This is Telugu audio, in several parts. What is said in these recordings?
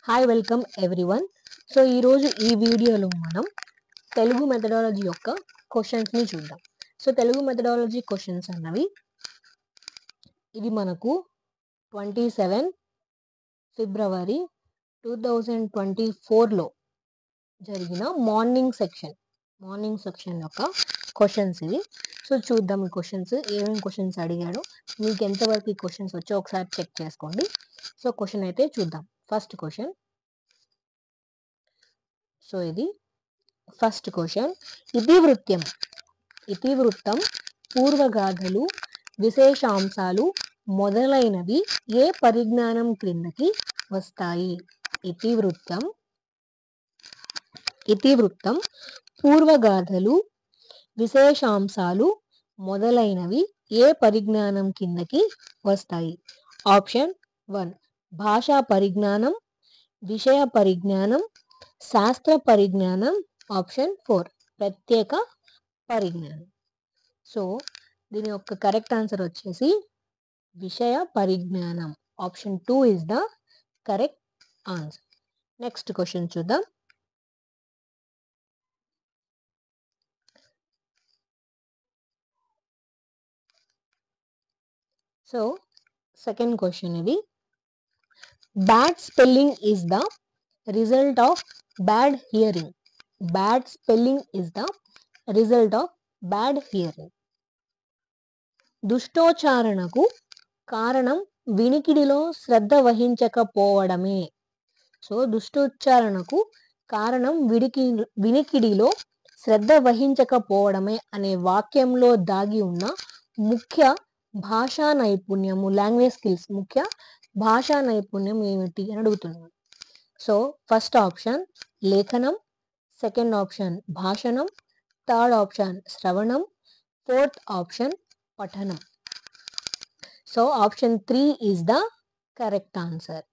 Hi welcome everyone. సో ఈరోజు ఈ వీడియోలో మనం తెలుగు మెథడాలజీ యొక్క క్వశ్చన్స్ని చూద్దాం. సో తెలుగు మెథడాలజీ క్వశ్చన్స్ అన్నవి ఇది మనకు 27 ఫిబ్రవరి 2024లో జరిగిన మార్నింగ్ సెక్షన్ యొక్క క్వశ్చన్స్ ఇవి. సో చూద్దాం ఈ క్వశ్చన్స్ ఏమేమి క్వశ్చన్స్ అడిగాడో, మీకు ఎంతవరకు ఈ క్వశ్చన్స్ వచ్చో ఒకసారి చెక్ చేసుకోండి. సో క్వశ్చన్ అయితే చూద్దాం. First question. సో ఇది ఫస్ట్ క్వశ్చన్. ఇతివృత్తం, పూర్వగాథలు, విశేషాంశాలు మొదలైనవి ఏ పరిజ్ఞానం క్రిందకి వస్తాయి? ఇతివృత్తం, పూర్వగాథలు, విశేషాంశాలు మొదలైనవి ఏ పరిజ్ఞానం కిందకి వస్తాయి? ఆప్షన్ 1 భాషా పరిజ్ఞానం, విషయ పరిజ్ఞానం, శాస్త్ర పరిజ్ఞానం. ఆప్షన్ 4 ప్రత్యేక పరిజ్ఞానం. సో దీని యొక్క కరెక్ట్ ఆన్సర్ వచ్చేసి విషయ పరిజ్ఞానం. Option 2 is the correct answer. Next question చూద్దాం. సో సెకండ్ క్వశ్చన్ ఇది. Bad spelling is the result of bad hearing. Bad spelling is the result of bad hearing. దుష్టోచ్చారణకు కారణం వినికిడిలో శ్రద్ధ వహించకపోవడమే. సో దుష్టోచ్చారణకు కారణం వినికిడిలో శ్రద్ధ వహించకపోవడమే అనే వాక్యంలో దాగి ఉన్న ముఖ్య భాషా నైపుణ్యము, లాంగ్వేజ్ స్కిల్స్, ముఖ్య భాషా నైపుణ్యం ఏమిటి అని అడుగుతున్నాను. సో ఫస్ట్ ఆప్షన్ లేఖనం, సెకండ్ ఆప్షన్ భాషణం, థర్డ్ ఆప్షన్ శ్రవణం, ఫోర్త్ ఆప్షన్ పఠనం. So option 3 is the correct answer.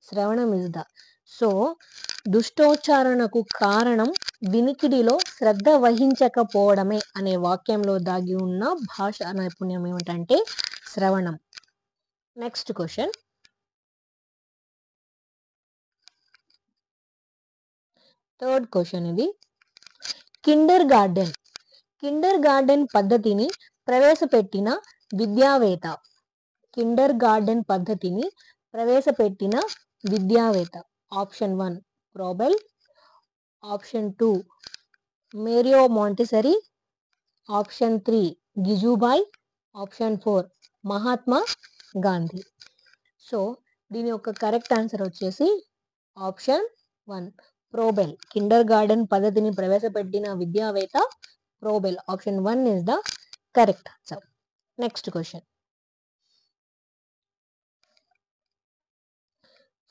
శ్రవణం ఇస్ ద. సో దుష్టోచ్చారణకు కారణం వినికిడిలో శ్రద్ధ వహించకపోవడమే అనే వాక్యంలో దాగి ఉన్న భాషా నైపుణ్యం ఏమిటంటే శ్రవణం. Next question. థర్డ్ క్వశ్చన్ ఇది. కిండర్ గార్డెన్ పద్ధతిని ప్రవేశపెట్టిన విద్యావేత్త. కిండర్ గార్డెన్ పద్ధతిని ప్రవేశపెట్టిన విద్యావేత్త. Option 1 Froebel, option 2 Maria Montessori, option 3 గిజుబాయ్, ఆప్షన్ 4 మహాత్మా గాంధీ. సో దీని యొక్క కరెక్ట్ ఆన్సర్ వచ్చేసి ఆప్షన్ 1 ప్రోబెల్. కిండర్ గార్డెన్ పద్ధతిని ప్రవేశపెట్టిన విద్యావేత్త Froebel. Option 1 is the correct answer. Next question.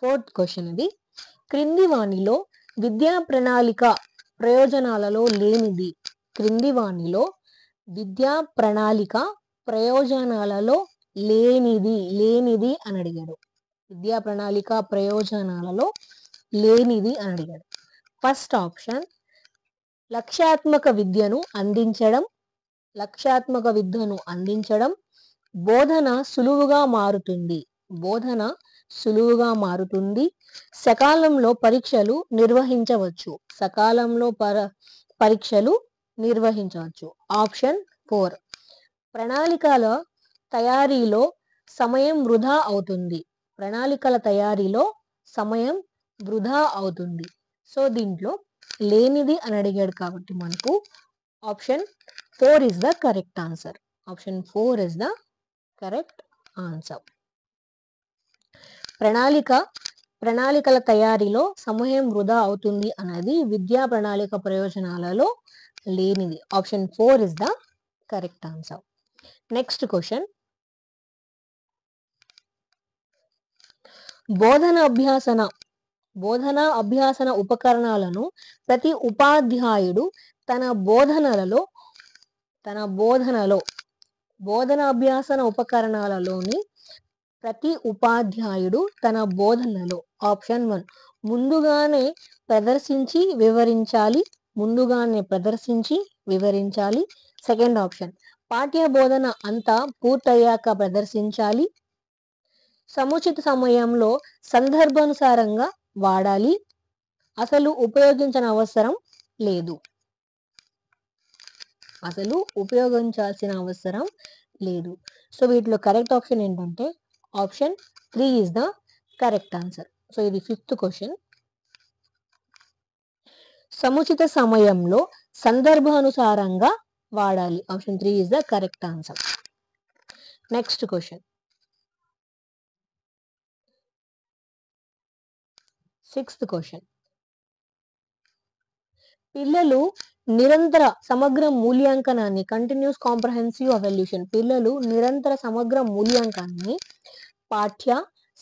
Fourth question ఇది. క్రింది వాణిలో విద్యా ప్రణాళిక ప్రయోజనాలలో లేనిది. క్రింది వాణిలో విద్యా ప్రణాళిక ప్రయోజనాలలో లేనిది అని అడిగాడు. విద్యా ప్రణాళిక ప్రయోజనాలలో లేనిది అని అడిగాడు. ఫస్ట్ ఆప్షన్ లక్ష్యాత్మక విద్యను అందించడం, బోధన సులువుగా మారుతుంది, సకాలంలో పరీక్షలు నిర్వహించవచ్చు. ఆప్షన్ 4 ప్రణాళికల తయారీలో సమయం వృధా అవుతుంది. సో దీంట్లో లేనిది అని అడిగాడు కాబట్టి మనకు option 4 is the correct answer. Option 4 is the correct answer. ప్రణాళికల తయారీలో సమయం వృధా అవుతుంది అనేది విద్యా ప్రణాళిక ప్రయోజనాలలో లేనిది. Option 4 is the correct answer. Next question. బోధనా అభ్యాసన ఉపకరణాలను ప్రతి ఉపాధ్యాయుడు తన బోధనలో ఆప్షన్ 1 ముందుగానే ప్రదర్శించి వివరించాలి. సెకండ్ ఆప్షన్ పాఠ్య బోధన అంతా పూర్తయ్యాక ప్రదర్శించాలి. సముచిత సమయంలో సందర్భానుసారంగా వాడాలి, అసలు ఉపయోగించని అవసరం లేదు. అసలు ఉపయోగించాల్సిన అవసరం లేదు. సో వీటిలో కరెక్ట్ ఆప్షన్ ఏంటంటే option 3 is the correct answer. So ఇది 5th క్వశ్చన్. సముచిత సమయంలో సందర్భానుసారంగా వాడాలి. Option 3 is the correct answer. Next question 6th question. పిల్లలు నిరంతర సమగ్ర మూల్యాంకనాన్ని కంటిన్యూస్ కాంప్రహెన్సివ్ ఎవల్యూషన్ పిల్లలు నిరంతర సమగ్ర మూల్యాంకనాన్ని పాఠ్య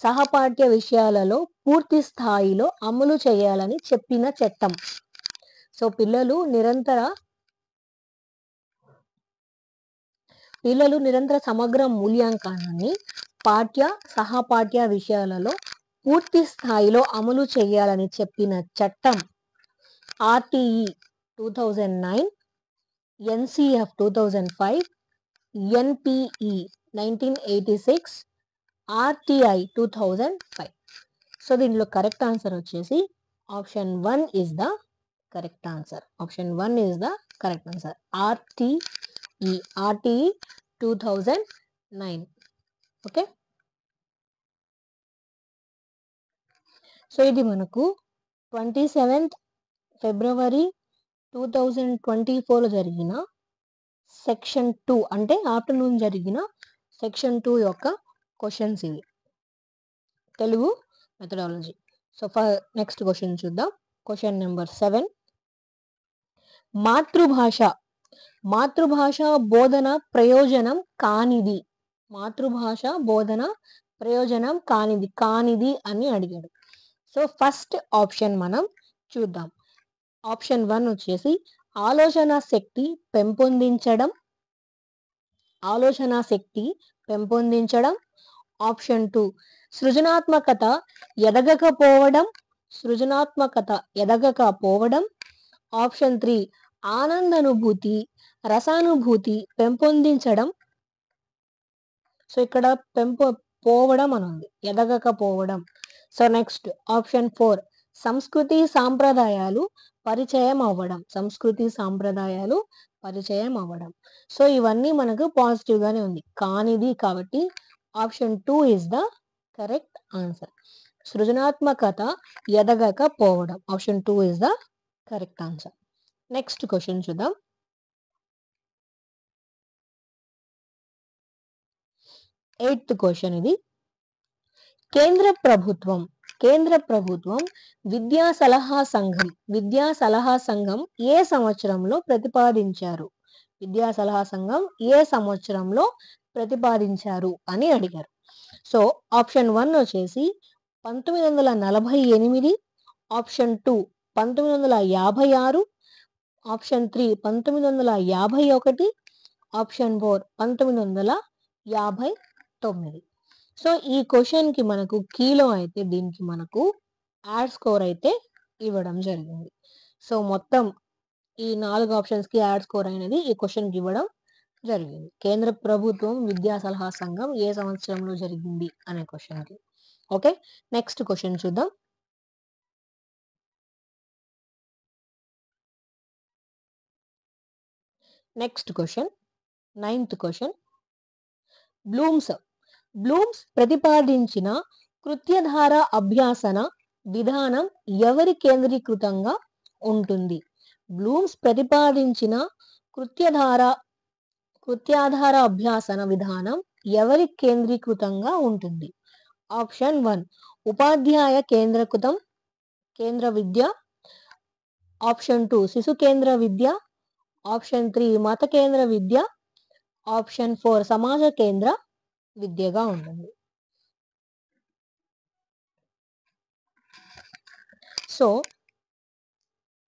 సహపాఠ్య విషయాలలో పూర్తి స్థాయిలో అమలు చేయాలని చెప్పిన చట్టం. సో పిల్లలు నిరంతర సమగ్ర మూల్యాంకనాన్ని పాఠ్య సహపాఠ్య విషయాలలో పూర్తి స్థాయిలో అమలు చేయాలని చెప్పిన చట్టం RTE 2009, NCF 2005, NPE 1986, RTI 2005. So దీనిలో కరెక్ట్ ఆన్సర్ వచ్చేసి option 1 is the correct answer. Option 1 is the correct answer. RTE 2009. Okay, so ఇది మనకు 27th ఫిబ్రవరి 2024లో జరిగిన సెక్షన్ 2 అంటే ఆఫ్టర్నూన్ జరిగిన సెక్షన్ 2 యొక్క క్వశ్చన్స్ ఇవి, Telugu methodology. So next question చూద్దాం. Question number 7. మాతృభాష బోధన ప్రయోజనం కానిది. మాతృభాష బోధన ప్రయోజనం కానిది అని అడిగాడు. సో ఫస్ట్ ఆప్షన్ మనం చూద్దాం. ఆప్షన్ 1 వచ్చేసి ఆలోచన శక్తి పెంపొందించడం. ఆప్షన్ 2 సృజనాత్మకత ఎదగకపోవడం. ఆప్షన్ 3 ఆనందానుభూతి రసానుభూతి పెంపొందించడం. సో ఇక్కడ పోవడం అని ఉంది, ఎదగకపోవడం. సో నెక్స్ట్ ఆప్షన్ 4 సంస్కృతి సాంప్రదాయాలు పరిచయం అవ్వడం. సో ఇవన్నీ మనకు పాజిటివ్ గానే ఉంది, కానిది కాబట్టి option 2 is the correct answer. సృజనాత్మకత ఎదగకపోవడం, option 2 is the correct answer. Next question చూద్దాం. 8th క్వశ్చన్ ఇది. కేంద్ర ప్రభుత్వం విద్యా సలహా సంఘం ఏ సంవత్సరంలో ప్రతిపాదించారు అని అడిగారు. సో ఆప్షన్ 1 వచ్చేసి 1948, ఆప్షన్ 2 1956, ఆప్షన్ 3 1951, ఆప్షన్ 4 1959. సో ఈ క్వశ్చన్ కి మనకు కీలో అయితే దీనికి మనకు యాడ్ స్కోర్ అయితే ఇవ్వడం జరిగింది. సో మొత్తం ఈ 4 ఆప్షన్స్ కి యాడ్ స్కోర్ అనేది ఈ క్వశ్చన్ కి ఇవ్వడం జరిగింది. కేంద్ర ప్రభుత్వం విద్యా సలహా సంఘం ఏ సంవత్సరంలో జరిగింది అనే క్వశ్చన్ కి. ఓకే, నెక్స్ట్ క్వశ్చన్ చూద్దాం. Next question 9th question. Bloom's ప్రతిపాదించిన కృత్యధార అభ్యాసన విధానం ఎవరి కేంద్రీకృతంగా ఉంటుంది? బ్లూమ్స్ ప్రతిపాదించిన కృత్యాధార అభ్యాసన విధానం ఎవరి కేంద్రీకృతంగా ఉంటుంది? ఆప్షన్ 1 ఉపాధ్యాయ కేంద్ర విద్య. ఆప్షన్ 2 శిశు కేంద్ర విద్య. ఆప్షన్ 3 మత కేంద్ర విద్య. ఆప్షన్ 4 సమాజ కేంద్ర విద్యగా ఉంటుంది. సో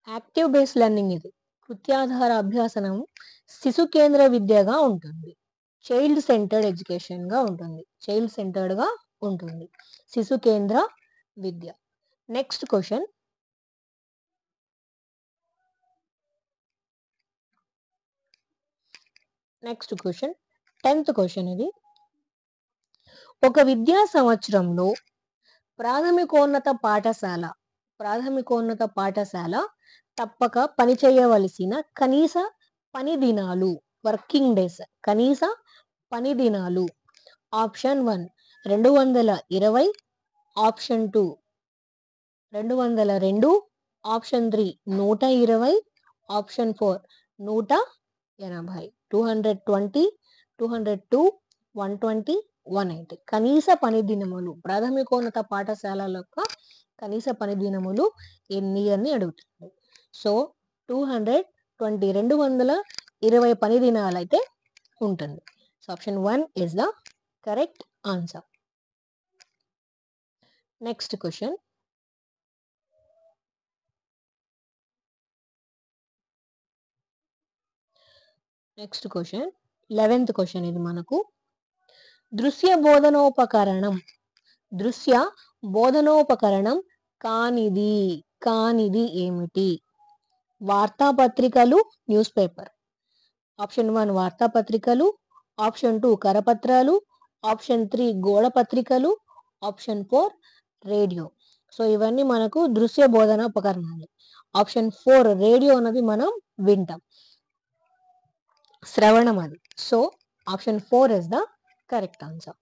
యాక్టివ్ బేస్డ్ లెర్నింగ్ ఇది. కృత్యాధార అభ్యాసనం శిశు కేంద్ర విద్యగా ఉంటుంది, చైల్డ్ సెంటర్డ్ ఎడ్యుకేషన్ గా ఉంటుంది, శిశు కేంద్ర విద్య. Next question. Next question 10th question ఇది. ఒక విద్యా సంవత్సరంలో ప్రాథమికోన్నత పాఠశాల తప్పక పనిచేయవలసిన కనీస పని దినాలు, వర్కింగ్ డేస్, కనీస పని దినాలు. Option 1 220, option 2 202, option 3 120, option 4 180. 220, 202, 120, 180. కనీస పని దినములు, ప్రాథమికోన్నత పాఠశాలల యొక్క కనీస పని దినములు ఎన్ని అని అడుగుతుంది. సో 220 220 పని దినాలు అయితే ఉంటుంది. So option 1 is the correct answer. Next question. Next question 11th question. ఇది మనకు దృశ్య బోధనోపకరణం కానిది ఏమిటి? వార్తాపత్రికలు, న్యూస్ పేపర్. ఆప్షన్ 1 వార్తాపత్రికలు, ఆప్షన్ 2 కరపత్రాలు, ఆప్షన్ 3 గోడ పత్రికలు, ఆప్షన్ 4 రేడియో. సో ఇవన్నీ మనకు దృశ్య బోధన ఉపకరణాలు. ఆప్షన్ 4 రేడియో అన్నది మనం వింటాం, శ్రవణం అది. So option 4 is the correct answer.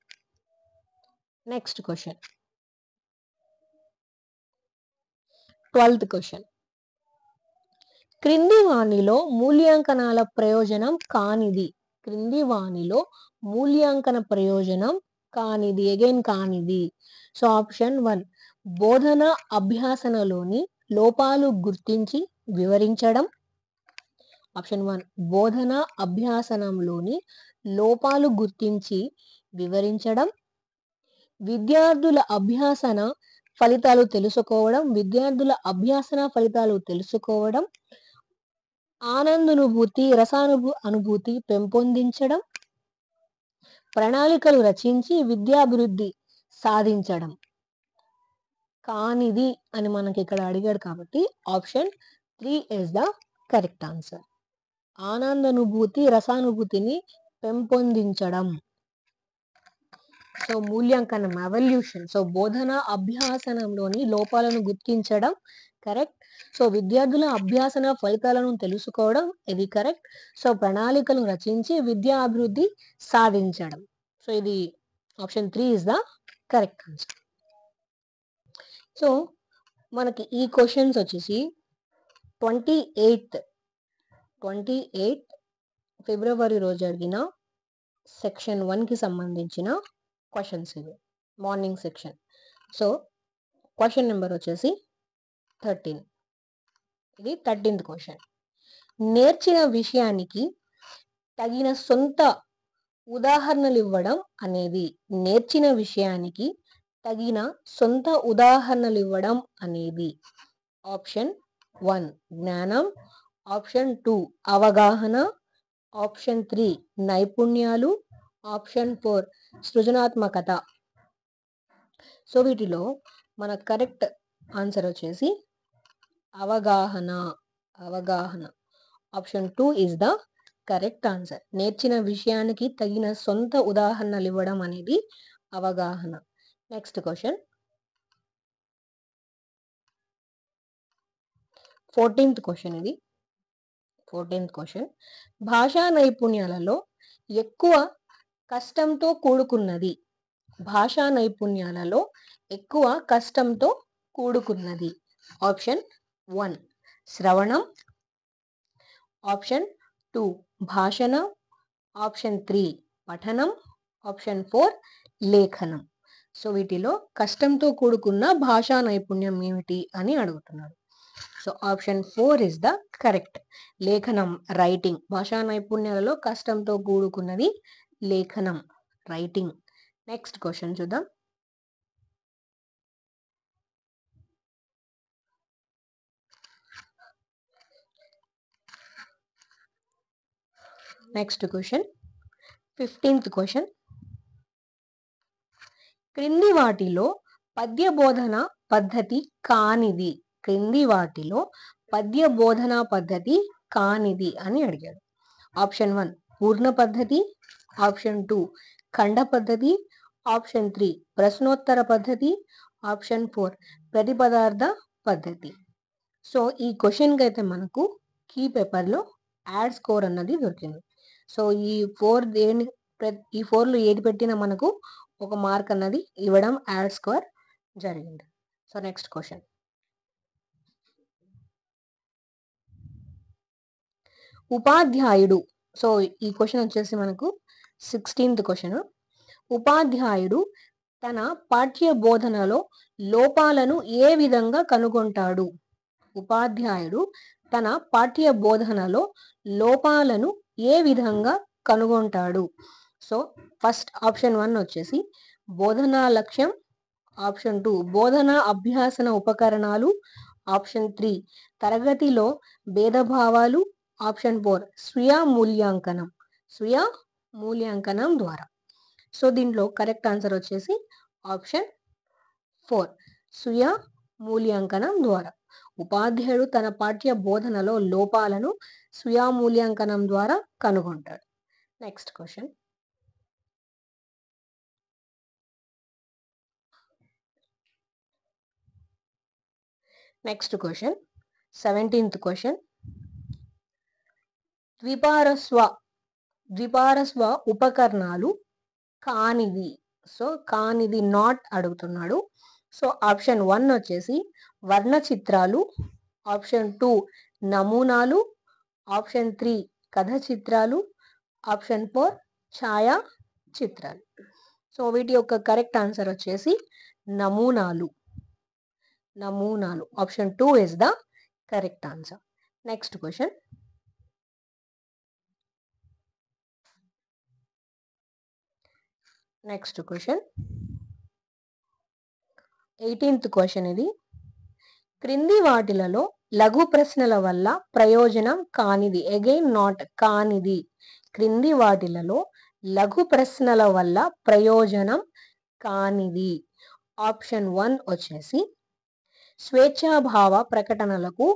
Next question. 12th question. క్రింది వాణిలో మూల్యాంకనాల ప్రయోజనం కానిది. అగైన్ కానిది. సో ఆప్షన్ 1 బోధన అభ్యాసనలోని లోపాలు గుర్తించి వివరించడం. ఆప్షన్ 1 బోధన అభ్యాసనంలోని లోపాలు గుర్తించి వివరించడం. విద్యార్థుల అభ్యాసన ఫలితాలు తెలుసుకోవడం. ఆనందానుభూతి, రసానుభూతి పెంపొందించడం. ప్రణాళికలు రచించి విద్యాభివృద్ధి సాధించడం. కానిది అని మనకి ఇక్కడ అడిగాడు కాబట్టి option 3 is the correct answer. ఆనందానుభూతి, రసానుభూతిని పెంపొందించడం. సో మూల్యాంకనం, అవల్యూషన్. సో బోధన అభ్యాసనంలోని లోపాలను గుర్తించడం కరెక్ట్. సో విద్యార్థుల అభ్యాసన ఫలితాలను తెలుసుకోవడం, ఇది కరెక్ట్. సో ప్రణాళికలను రచించి విద్యా అభివృద్ధి సాధించడం. సో ఇది option 3 is the correct answer. So మనకి ఈ క్వశ్చన్స్ వచ్చేసి 28th ఫిబ్రవరి రోజు జరిగిన సెక్షన్ 1కి సంబంధించిన క్వశ్చన్స్ ఇవి, morning section. So question number వచ్చేసి 13. ఇది 13th క్వశ్చన్. నేర్చిన విషయానికి తగిన సొంత ఉదాహరణలు ఇవ్వడం అనేది. ఆప్షన్ 1 జ్ఞానం, ఆప్షన్ 2 అవగాహన, ఆప్షన్ 3 నైపుణ్యాలు, ఆప్షన్ 4 సృజనాత్మకత. సో వీటిలో మన కరెక్ట్ ఆన్సర్ వచ్చేసి అవగాహన. Option 2 is the correct answer. నేర్చిన విషయానికి తగిన సొంత ఉదాహరణలు ఇవ్వడం అనేది అవగాహన. Next question 14th question. ఇది 14th క్వశ్చన్. భాషా నైపుణ్యాలలో ఎక్కువ కష్టంతో కూడుకున్నది. ఆప్షన్ 1 శ్రవణం, ఆప్షన్ 2 భాషణం, ఆప్షన్ 3 పఠనం, ఆప్షన్ 4 లేఖనం. సో వీటిలో కష్టంతో కూడుకున్న భాషా నైపుణ్యం ఏమిటి అని అడుగుతున్నారు. So option 4 is the correct. లేఖనం, రైటింగ్. భాషా నైపుణ్యాలలో కష్టంతో కూడుకున్నది లేఖనం, రైటింగ్. నెక్స్ట్ క్వశ్చన్ చూద్దాం. Next question 15th question. క్రింది వాటిలో పద్య బోధన పద్ధతి కానిది అని అడిగాడు. ఆప్షన్ 1 పూర్ణ పద్ధతి, ఆప్షన్ 2 ఖండ పద్ధతి, ఆప్షన్ 3 ప్రశ్నోత్తర పద్ధతి, ఆప్షన్ 4 ప్రతిపదార్థ పద్ధతి. సో ఈ క్వశ్చన్కి అయితే మనకు కీ పేపర్లో యాడ్ స్కోర్ అన్నది దొరికింది. సో ఈ 4లో ఏది పెట్టినా మనకు ఒక మార్క్ అన్నది ఇవ్వడం యాడ్ స్కోర్ జరిగింది. So next question. ఉపాధ్యాయుడు. సో ఈ క్వశ్చన్ వచ్చేసి మనకు 16th క్వశ్చన్. ఉపాధ్యాయుడు తన పాఠ్య బోధనలో లోపాలను ఏ విధంగా కనుగొంటాడు? ఉపాధ్యాయుడు తన పాఠ్య బోధనలో లోపాలను ఏ విధంగా కనుగొంటాడు? సో ఫస్ట్ ఆప్షన్ 1 వచ్చేసి బోధనా లక్ష్యం, ఆప్షన్ 2 బోధనా అభ్యాసన ఉపకరణాలు, ఆప్షన్ 3 తరగతిలో భేదభావాలు, ఆప్షన్ 4 స్వీయ మూల్యాంకనం ద్వారా. సో దీంట్లో కరెక్ట్ ఆన్సర్ వచ్చేసి ఆప్షన్ 4 స్వీయ మూల్యాంకనం ద్వారా. ఉపాధ్యాయుడు తన పాఠ్య బోధనలో లోపాలను స్వీయ మూల్యాంకనం ద్వారా కనుగొంటాడు. Next question. Next question 17th question. ద్విపారస్వ ఉపకరణాలు కానిది. సో కానిది నాట్ అడుగుతున్నాడు. సో ఆప్షన్ 1 వచ్చేసి వర్ణ చిత్రాలు, ఆప్షన్ 2 నమూనాలు, ఆప్షన్ 3 కథ చిత్రాలు, ఆప్షన్ 4 ఛాయా చిత్రాలు. సో వీటి యొక్క కరెక్ట్ ఆన్సర్ వచ్చేసి నమూనాలు. Option 2 is the correct answer. Next question. Next question 18th question. ఇది క్రింది వాటిలలో లఘు ప్రశ్నల వల్ల ప్రయోజనం కానిది. అగైన్ నాట్ కానిది. క్రింది వాటిలలో లఘు ప్రశ్నల వల్ల ప్రయోజనం కానిది. ఆప్షన్ 1 వచ్చేసి స్వేచ్ఛాభావ ప్రకటనలకు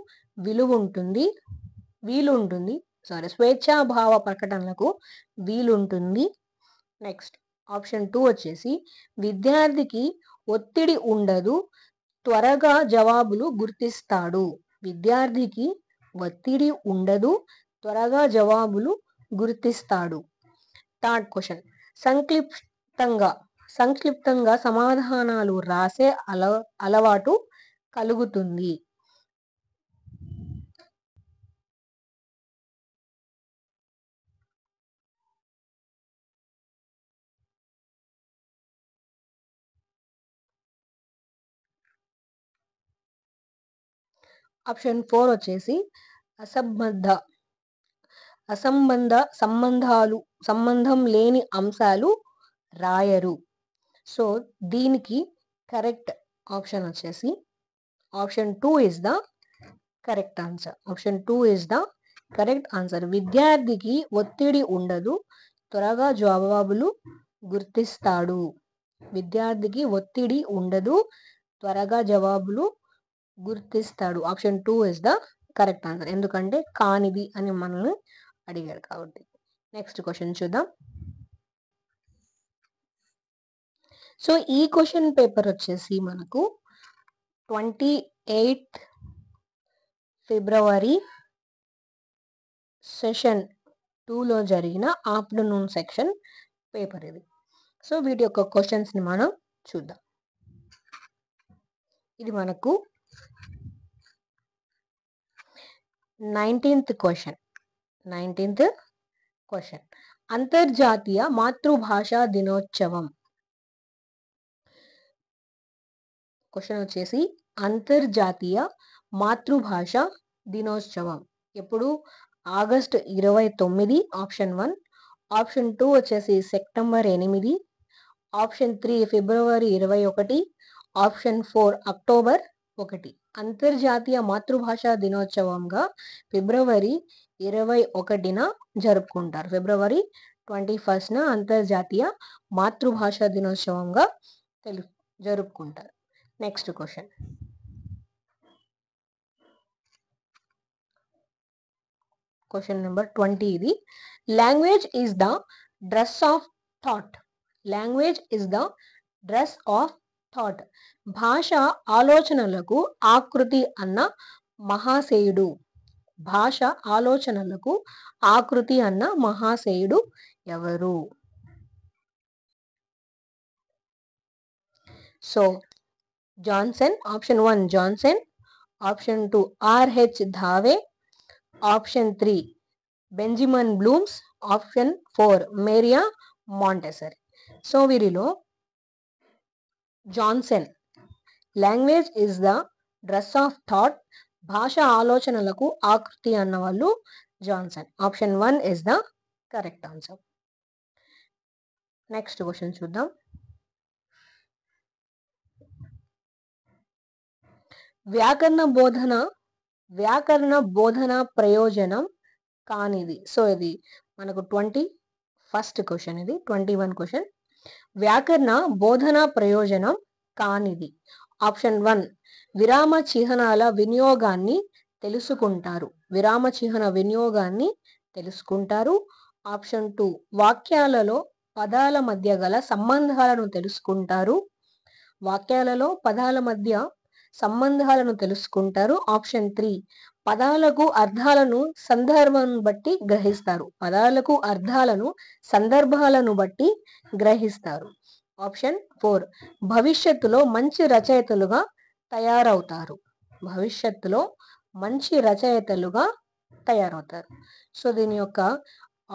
స్వేచ్ఛాభావ ప్రకటనలకు వీలుంటుంది. నెక్స్ట్ ఆప్షన్ 2 వచ్చేసి విద్యార్థికి ఒత్తిడి ఉండదు, త్వరగా జవాబులు గుర్తిస్తాడు. విద్యార్థికి ఒత్తిడి ఉండదు, త్వరగా జవాబులు గుర్తిస్తాడు. థర్డ్ క్వశ్చన్ సంక్షిప్తంగా సమాధానాలు రాసే అలవాటు కలుగుతుంది. ఆప్షన్ 4 వచ్చేసి సంబంధం లేని అంశాలు రాయరు. సో దీనికి కరెక్ట్ ఆప్షన్ వచ్చేసి option 2 is the correct answer. Option 2 is the correct answer. విద్యార్థికి ఒత్తిడి ఉండదు, త్వరగా జవాబులు గుర్తిస్తాడు. విద్యార్థికి ఒత్తిడి ఉండదు, త్వరగా జవాబులు గుర్తిస్తాడు. Option 2 is the correct answer. ఎందుకంటే కానిది అని మనల్ని అడిగాడు కాబట్టి. నెక్స్ట్ క్వశ్చన్ చూద్దాం. సో ఈ క్వశ్చన్ పేపర్ వచ్చేసి మనకు 28th ఫిబ్రవరి సెషన్ 2లో జరిగిన ఆఫ్టర్నూన్ సెక్షన్ పేపర్ ఇది. సో వీటి యొక్క క్వశ్చన్స్ని మనం చూద్దాం. ఇది మనకు 19th క్వశ్చన్. అంతర్జాతీయ మాతృభాషా దినోత్సవం. క్వశ్చన్ వచ్చేసి అంతర్జాతీయ మాతృభాష దినోత్సవం ఎప్పుడు? August 29, option 1. ఆప్షన్ 2 వచ్చేసి సెప్టెంబర్ 8, ఆప్షన్ 3 ఫిబ్రవరి 21, ఆప్షన్ 4 అక్టోబర్ 1. అంతర్జాతీయ మాతృభాషా దినోత్సవంగా ఫిబ్రవరి 21న జరుపుకుంటారు. ఫిబ్రవరి 21న అంతర్జాతీయ మాతృభాషా దినోత్సవంగా జరుపుకుంటారు. Next question. క్వశ్చన్ నెంబర్ 20 ఇది. Language is the dress of thought. Language is the dress of thought. భాష ఆలోచనలకు ఆకృతి అన్న మహాశయుడు. భాష ఆలోచనలకు ఆకృతి అన్న మహాశయుడు ఎవరు? So Johnson. Option 1 Johnson. Option 2 RH Dave. Option 3 Benjamin Blooms. Option 4 Maria Montessori. So వీరిలో Johnson, language is the dress of thought, భాష ఆలోచనలకు ఆకృతి అన్న వాళ్ళు Johnson. Option 1 is the correct answer. Next question చూద్దాం. వ్యాకరణ బోధన ప్రయోజనం కానిది. సో ఇది మనకు 21st క్వశ్చన్. ఇది 21 క్వశ్చన్. వ్యాకరణ బోధన ప్రయోజనం కానిది. ఆప్షన్ 1 విరామ చిహ్నాల వినియోగాన్ని తెలుసుకుంటారు. విరామ చిహ్న వినియోగాన్ని తెలుసుకుంటారు. ఆప్షన్ 2 వాక్యాలలో పదాల మధ్య గల సంబంధాలను తెలుసుకుంటారు. వాక్యాలలో పదాల మధ్య సంబంధాలను తెలుసుకుంటారు. ఆప్షన్ 3 పదాలకు అర్థాలను సందర్భాలను బట్టి గ్రహిస్తారు. పదాలకు అర్థాలను సందర్భాలను బట్టి గ్రహిస్తారు. ఆప్షన్ 4 భవిష్యత్తులో మంచి రచయితలుగా తయారవుతారు. భవిష్యత్తులో మంచి రచయితలుగా తయారవుతారు. సో దీని యొక్క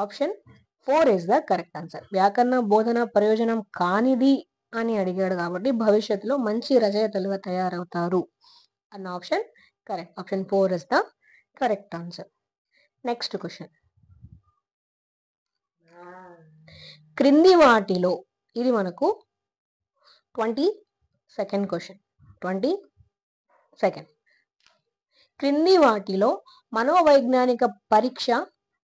option 4 is the correct answer. వ్యాకరణ బోధన ప్రయోజనం కానిది అని అడిగాడు కాబట్టి భవిష్యత్తులో మంచి రచయితలుగా తయారవుతారు అన్న option correct. Option 4 is the correct answer. Next question. క్రింది వాటిలో, ఇది మనకు 22nd క్వశ్చన్. 22nd. క్రింది వాటిలో మనోవైజ్ఞానిక పరీక్ష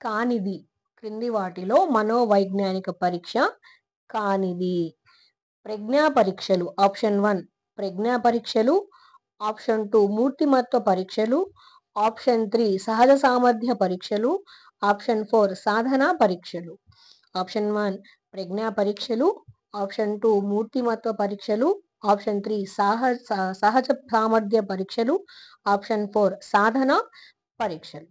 కానిది. క్రింది వాటిలో మనోవైజ్ఞానిక పరీక్ష కానిది. ప్రజ్ఞా పరీక్షలు. ఆప్షన్ 1 ప్రజ్ఞా పరీక్షలు. ఆప్షన్ 2 మూర్తిమత్వ పరీక్షలు. ఆప్షన్ 3 సహజ సామర్థ్య పరీక్షలు. ఆప్షన్ 4 సాధనా పరీక్షలు. ఆప్షన్ 1 ప్రజ్ఞా పరీక్షలు. ఆప్షన్ 2 మూర్తిమత్వ పరీక్షలు. ఆప్షన్ 3 సహజ సామర్థ్య పరీక్షలు. ఆప్షన్ 4 సాధన పరీక్షలు.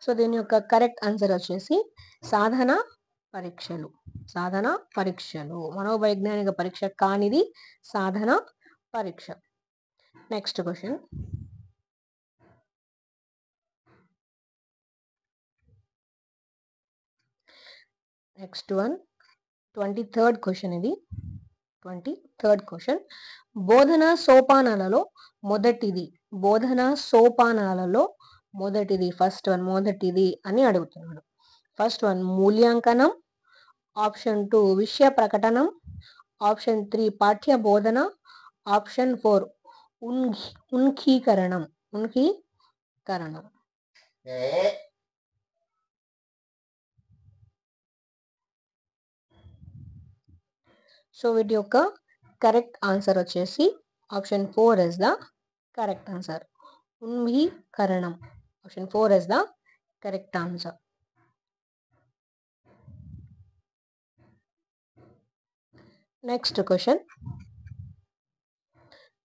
సో దీని యొక్క కరెక్ట్ ఆన్సర్ వచ్చేసి సాధన పరీక్షలు. సాధన పరీక్షలు. మనోవైజ్ఞానిక పరీక్ష కానిది సాధన పరీక్ష. Next question. Next one 23rd question. ఇది 23rd క్వశ్చన్. బోధనా సోపానాలలో మొదటిది. బోధనా సోపానాలలో మొదటిది. ఫస్ట్ వన్ మొదటిది అని అడుగుతున్నాడు. ఫస్ట్ వన్ మూల్యాంకనం. ఆప్షన్ 2 విషయ ప్రకటనం. ఆప్షన్ 3 పాఠ్య బోధన. ఆప్షన్ 4 ఉన్కీకరణం. సో వీటి యొక్క కరెక్ట్ ఆన్సర్ వచ్చేసి option 4 is the correct answer. ఉన్కీకరణం. Option 4 is the correct answer. Next question.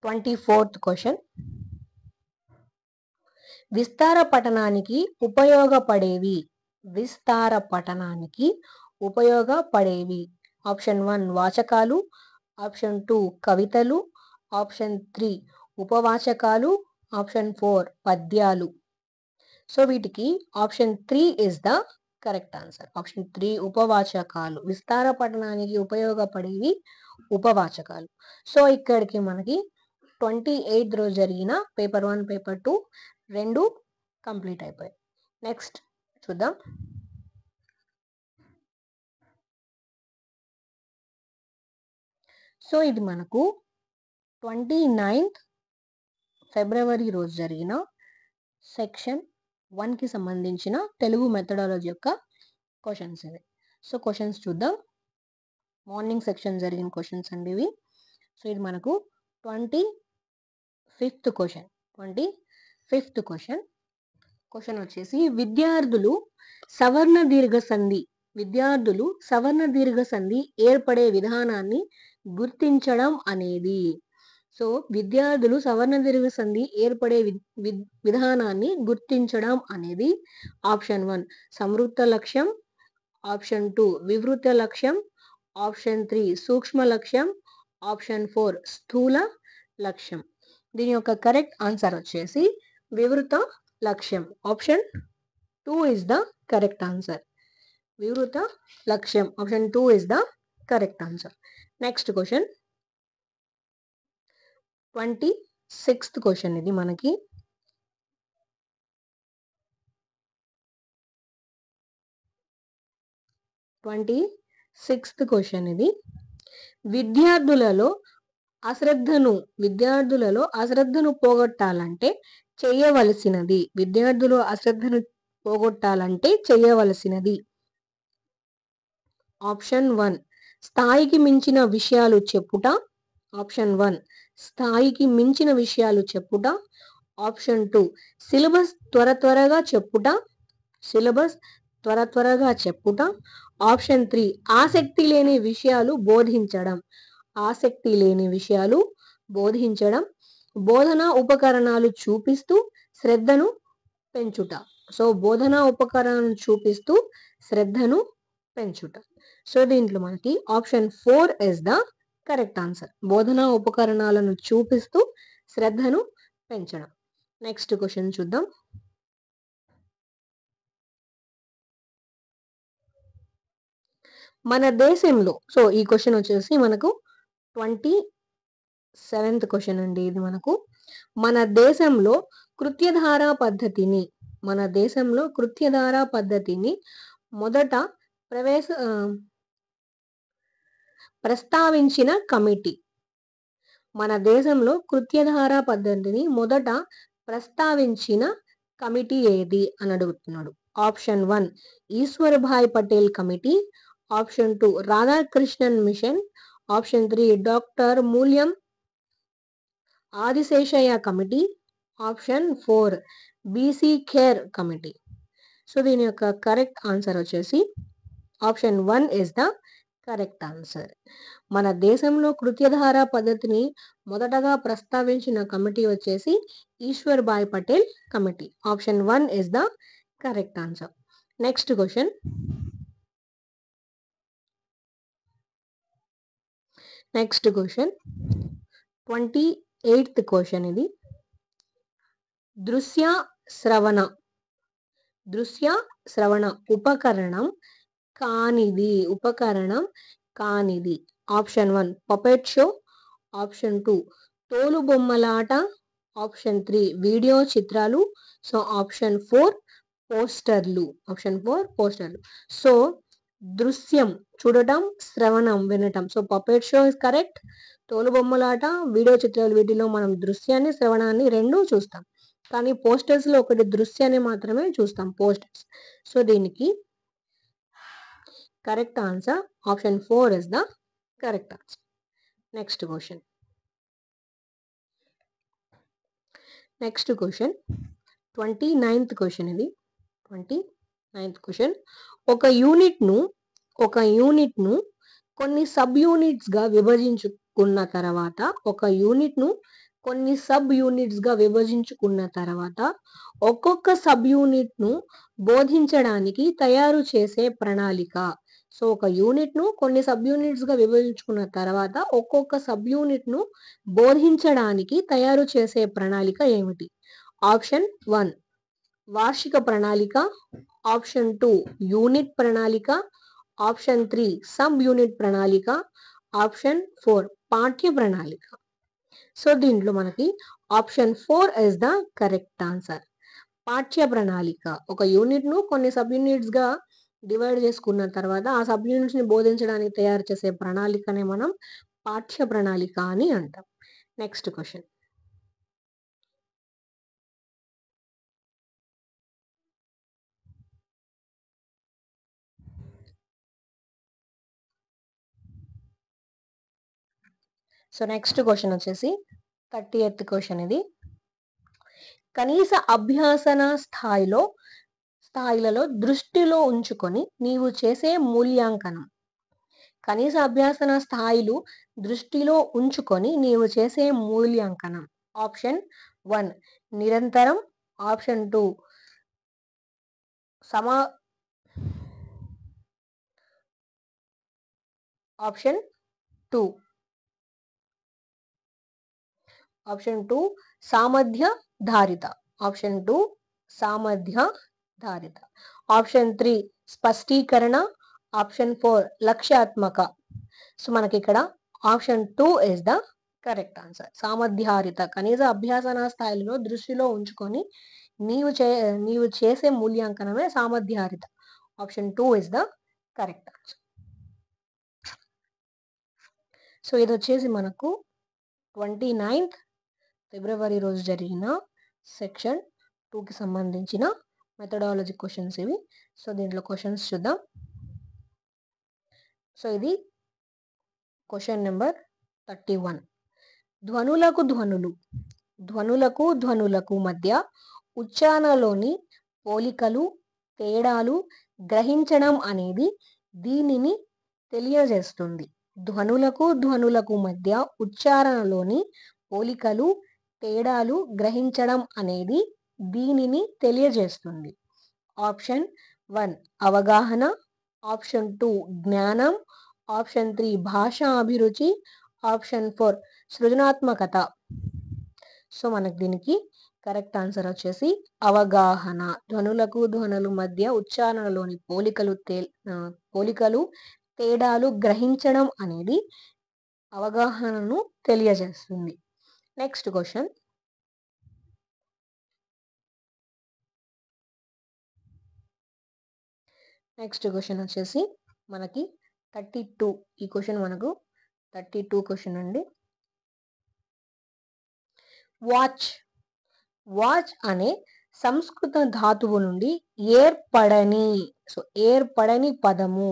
24th question. విస్తార పఠనానికి ఉపయోగపడేవి. విస్తార పఠనానికి ఉపయోగపడేవి. ఆప్షన్ 1 వాచకాలు. ఆప్షన్ 2 కవితలు. ఆప్షన్ 3 ఉపవాచకాలు. ఆప్షన్ 4 పద్యాలు. సో వీటికి option 3 is the correct answer. Option 3 ఉపవాచకాలు. విస్తార పఠనానికి ఉపయోగపడేవి ఉపవాచకాలు. సో ఇక్కడికి మనకి 28th రోజు జరిగిన పేపర్ 1 పేపర్ 2 రెండు కంప్లీట్ అయిపోయాయి. నెక్స్ట్ చూద్దాం. సో ఇది మనకు 29th ఫిబ్రవరి రోజు జరిగిన సెక్షన్ 1కి సంబంధించిన తెలుగు మెథడాలజీ యొక్క క్వశ్చన్స్ ఇవి. సో క్వశ్చన్స్ చూద్దాం. మార్నింగ్ సెక్షన్ జరిగిన క్వశ్చన్స్ అండి ఇవి. సో ఇది మనకు 25th question. 25th question. Question వచ్చేసి విద్యార్థులు సవర్ణ దీర్ఘ సంధి ఏర్పడే విధానాన్ని గుర్తించడం అనేది. సో విద్యార్థులు సవర్ణ దీర్ఘ సంధి ఏర్పడే విధానాన్ని గుర్తించడం అనేది ఆప్షన్ 1 సంవృత్త లక్ష్యం, ఆప్షన్ 2 వివృత లక్ష్యం, ఆప్షన్ 3 సూక్ష్మ లక్ష్యం, ఆప్షన్ 4 స్థూల లక్ష్యం. దీని యొక్క కరెక్ట్ ఆన్సర్ వచ్చేసి వివృత లక్ష్యం. Option 2 is the correct answer. వివృత లక్ష్యం option 2 is the correct answer. Next question 26th question ఇది మనకి. క్వశ్చన్ ఇది. విద్యార్థులలో అశ్రద్ధను పోగొట్టాలంటే చేయవలసినది. ఆప్షన్ 1 స్థాయికి మించిన విషయాలు చెప్పుట. ఆప్షన్ 1 స్థాయికి మించిన విషయాలు చెప్పుట. ఆప్షన్ 2 సిలబస్ త్వరగా చెప్పుట. ఆప్షన్ 3 ఆసక్తి లేని విషయాలు బోధించడం. బోధనా ఉపకరణాలు చూపిస్తూ శ్రద్ధను పెంచుట. సో బోధనా ఉపకరణాలను చూపిస్తూ శ్రద్ధను పెంచుట. సో దీంట్లో మనకి option 4 is the correct answer. బోధనా ఉపకరణాలను చూపిస్తూ శ్రద్ధను పెంచడం. నెక్స్ట్ క్వశ్చన్ చూద్దాం. మన దేశంలో, సో ఈ క్వశ్చన్ వచ్చేసి మనకు 27th క్వశ్చన్ అండి ఇది మనకు. మన దేశంలో కృత్యధారా పద్ధతిని మొదట ప్రస్తావించిన కమిటీ. మన దేశంలో కృత్యధారా పద్ధతిని మొదట ప్రస్తావించిన కమిటీ ఏది అని అడుగుతున్నాడు. Option 1 Ishwarbhai Patel committee. Option 2 Radhakrishnan mission. Option 3 doctor Malcolm Adiseshiah committee. Option 4 BC Kher committee. So దీని యొక్క కరెక్ట్ ఆన్సర్ వచ్చేసి option 1 is the correct answer. మన దేశంలో కృత్యధారా పద్ధతిని మొదటగా ప్రస్తావించిన కమిటీ వచ్చేసి Ishwarbhai Patel committee. Option 1 is the correct answer. Next question 28th question ఇది. దృశ్య శ్రవణ ఉపకరణం కానిది. Option 1 puppet show. ఆప్షన్ 2 తోలుబొమ్మలాట. ఆప్షన్ 3 వీడియో చిత్రాలు. సో ఆప్షన్ 4 పోస్టర్లు. సో దృశ్యం చూడటం, శ్రవణం వినటం. So puppet show is correct. తోలుబొమ్మలాట, వీడియో చిత్రాలు, వీటిలో మనం దృశ్యాన్ని శ్రవణాన్ని రెండు చూస్తాం. కానీ పోస్టర్స్ లో ఒకటి దృశ్యాన్ని మాత్రమే చూస్తాం, పోస్టర్స్. సో దీనికి correct answer option 4 is the correct answer. Next question 29th question ఇది. 29th క్వశ్చన్ ఒక యూనిట్ ను కొన్ని సబ్ యూనిట్స్ గా విభజించుకున్న తర్వాత ఒక్కొక్క సబ్ యూనిట్ ను బోధించడానికి తయారు చేసే ప్రణాళిక. సో ఒక యూనిట్ ను కొన్ని సబ్ యూనిట్స్ గా విభజించుకున్న తర్వాత ఒక్కొక్క సబ్ యూనిట్ ను బోధించడానికి తయారు చేసే ప్రణాళిక ఏమిటి? ఆప్షన్ 1 వార్షిక ప్రణాళిక. ఆప్షన్ 2 యూనిట్ ప్రణాళిక. ఆప్షన్ 3 సబ్ యూనిట్ ప్రణాళిక. ఆప్షన్ 4 పాఠ్య ప్రణాళిక. సో దీంట్లో మనకి option 4 is the correct answer. పాఠ్య ప్రణాళిక. ఒక యూనిట్ ను కొన్ని సబ్ యూనిట్స్ గా డివైడ్ చేసుకున్న తర్వాత ఆ సబ్ యూనిట్స్ ని బోధించడానికి తయారు చేసే ప్రణాళికనే మనం పాఠ్య ప్రణాళిక అని అంటాం. నెక్స్ట్ క్వశ్చన్ వచ్చేసి 30th క్వశ్చన్ ఇది. కనీస అభ్యాసన స్థాయిలలో దృష్టిలో ఉంచుకొని నీవు చేసే మూల్యాంకనం. కనీస అభ్యాసన స్థాయిలు దృష్టిలో ఉంచుకొని నీవు చేసే మూల్యాంకనం. ఆప్షన్ 1 నిరంతరం, ఆప్షన్ 2 ఆప్షన్ 2 సామర్థ్యాధారిత, ఆప్షన్ 2 సామర్థ్యాధారిత, ఆప్షన్ 3 స్పష్టీకరణ, ఆప్షన్ 4 లక్ష్యాత్మక. సో మనకి ఇక్కడ option 2 is the correct answer. సామర్థ్యాధారిత, కనీస అభ్యాసన స్థాయిలో దృష్టిలో ఉంచుకొని నీవు చేసే మూల్యాంకనమే సామర్థ్యాధారిత. Option 2 is the correct answer. So ఇది వచ్చేసి మనకు 29th ఫిబ్రవరి రోజు జరిగిన సెక్షన్ 2కి సంబంధించిన మెథడాలజీ క్వశ్చన్స్ ఇవి. సో దీంట్లో క్వశ్చన్స్ చూద్దాం. సో ఇది క్వశ్చన్ నెంబర్ 31. ధ్వనులకు మధ్య ఉచ్చారణలోని పోలికలు, తేడాలు గ్రహించడం అనేది దీనిని తెలియజేస్తుంది. ధ్వనులకు మధ్య ఉచ్చారణలోని పోలికలు, తేడాలు గ్రహించడం అనేది దీనిని తెలియజేస్తుంది. ఆప్షన్ 1 అవగాహన, ఆప్షన్ 2 జ్ఞానం, ఆప్షన్ 3 భాషా అభిరుచి, ఆప్షన్ 4 సృజనాత్మకత. సో మనకు దీనికి కరెక్ట్ ఆన్సర్ వచ్చేసి అవగాహన. ధ్వనుల మధ్య ఉచ్చారణలోని పోలికలు, తేడాలు గ్రహించడం అనేది అవగాహనను తెలియజేస్తుంది. Next question. వచ్చేసి మనకి 32. ఈ క్వశ్చన్ మనకు 32 క్వశ్చన్ అండి. వాచ్ అనే సంస్కృత ధాతువు నుండి ఏర్పడని పదము,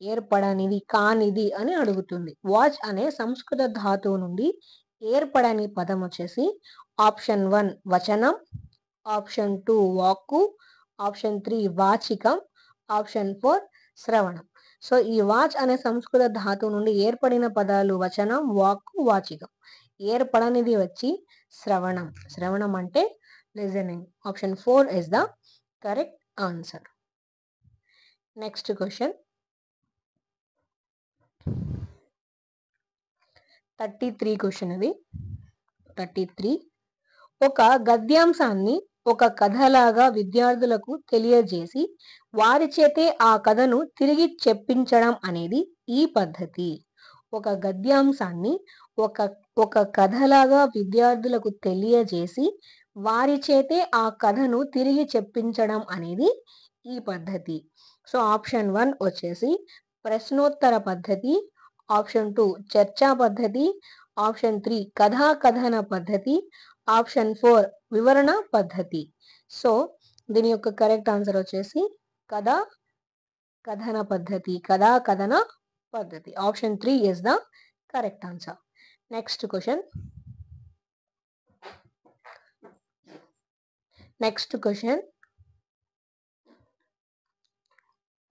ఏర్పడనిది, కానిది అని అడుగుతుంది. వాచ్ అనే సంస్కృత ధాతువు నుండి ఏర్పడని పదం వచ్చేసి ఆప్షన్ 1 వచనం, ఆప్షన్ 2 వాక్కు, ఆప్షన్ 3 వాచికం, ఆప్షన్ 4 శ్రవణం. సో ఈ వాచ్ అనే సంస్కృత ధాతువు నుండి ఏర్పడిన పదాలు వచనం, వాక్కు, వాచికం. ఏర్పడనిది వచ్చి శ్రవణం. శ్రవణం అంటే listening. Option 4 is the correct answer. Next question 33 question ఇది. 33 ఒక గద్యాంశాన్ని ఒక కథలాగా విద్యార్థులకు తెలియజేసి వారి చేతే ఆ కథను తిరిగి చెప్పించడం అనేది ఈ పద్ధతి. ఒక గద్యాంశాన్ని ఒక కథలాగా విద్యార్థులకు తెలియజేసి వారి చేతే ఆ కథను తిరిగి చెప్పించడం అనేది ఈ పద్ధతి. సో ఆప్షన్ 1 వచ్చేసి ప్రశ్నోత్తర పద్ధతి, ఆప్షన్ 2 చర్చా పద్ధతి, ఆప్షన్ 3 కథన పద్ధతి, ఆప్షన్ 4 వివరణ పద్ధతి. సో దీని యొక్క కరెక్ట్ ఆన్సర్ వచ్చేసి కథన పద్ధతి. Option 3 is the correct answer. Next question.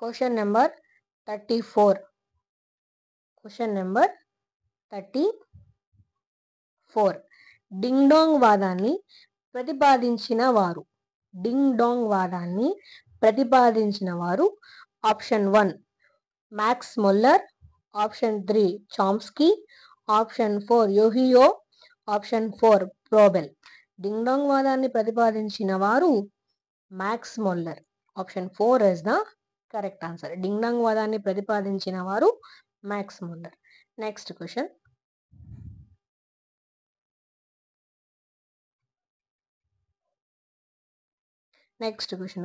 Question number 34. Question number 34 ding dong వాదాన్ని ప్రతిపాదించిన వారు option 1 Max Muller, option 3 Chomsky, option 4 యోహియో, ఆప్షన్ 4 ప్రోబెల్. డింగ్ డాంగ్ వాదాన్ని ప్రతిపాదించిన వారు Max Muller. Option 4 is the correct answer. Ding dong వాదాన్ని ప్రతిపాదించిన వారు మ్యాక్స్ మొల్లర్. Next question.